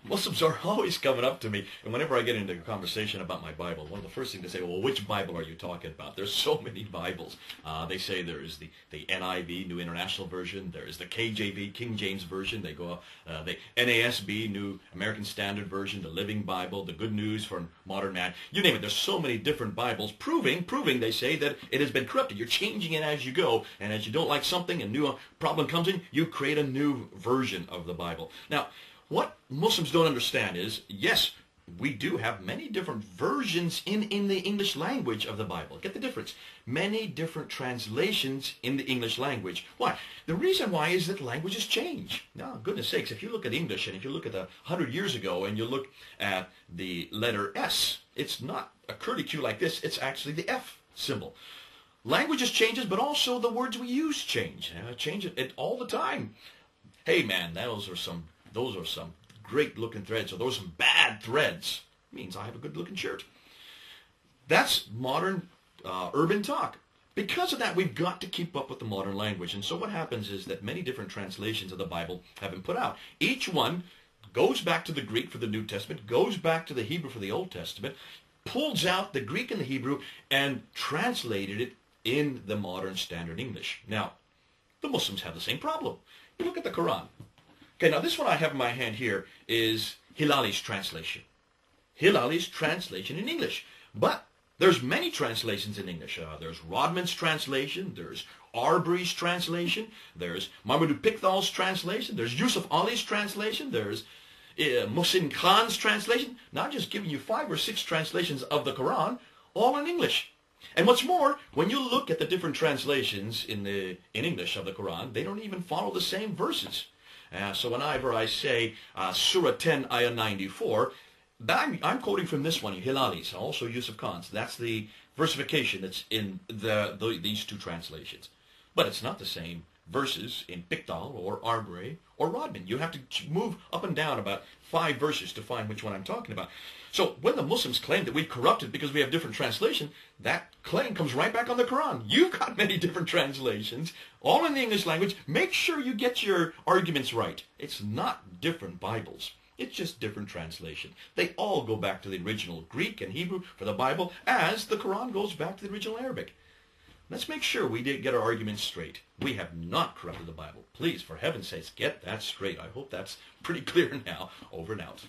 Muslims are always coming up to me, and whenever I get into a conversation about my Bible, one of the first things they say, well, which Bible are you talking about? There's so many Bibles. They say there is the NIV, New International Version. There is the KJV, King James Version. They go the NASB, New American Standard Version, the Living Bible, the Good News for Modern Man. You name it. There's so many different Bibles proving, they say, that it has been corrupted. You're changing it as you go, and as you don't like something, a new problem comes in, you create a new version of the Bible. Now, what Muslims don't understand is, yes, we do have many different versions in the English language of the Bible. Get the difference. Many different translations in the English language. Why? The reason why is that languages change. Now, goodness sakes, if you look at English and if you look at 100 years ago and you look at the letter S, it's not a curly Q like this, it's actually the F symbol. Languages changes, but also the words we use change. Change it all the time. Hey man, those are some great looking threads, or those are some bad threads. Means I have a good looking shirt. That's modern urban talk. Because of that, we've got to keep up with the modern language. And so what happens is that many different translations of the Bible have been put out. Each one goes back to the Greek for the New Testament, goes back to the Hebrew for the Old Testament, pulls out the Greek and the Hebrew, and translated it in the modern standard English. Now, the Muslims have the same problem. You look at the Quran. Okay, now this one I have in my hand here is Hilali's translation. Hilali's translation in English. But there's many translations in English. There's Rodman's translation. There's Arbery's translation. There's Mahmoud Pickthall's translation. There's Yusuf Ali's translation. There's Muhsin Khan's translation. Now I'm just giving you 5 or 6 translations of the Quran, all in English. And what's more, when you look at the different translations in English of the Quran, they don't even follow the same verses. So whenever I say Surah 10, Ayah 94, I'm quoting from this one, Hilali's, also Yusuf Khan's. That's the versification that's in these 2 translations. But it's not the same verses in Pickthall or Arbery or Rodman. You have to move up and down about 5 verses to find which one I'm talking about. So when the Muslims claim that we've corrupted because we have different translation, that claim comes right back on the Quran. You've got many different translations, all in the English language. Make sure you get your arguments right. It's not different Bibles. It's just different translation. They all go back to the original Greek and Hebrew for the Bible, as the Quran goes back to the original Arabic. Let's make sure we get our arguments straight. We have not corrupted the Bible. Please, for heaven's sakes, get that straight. I hope that's pretty clear now. Over and out.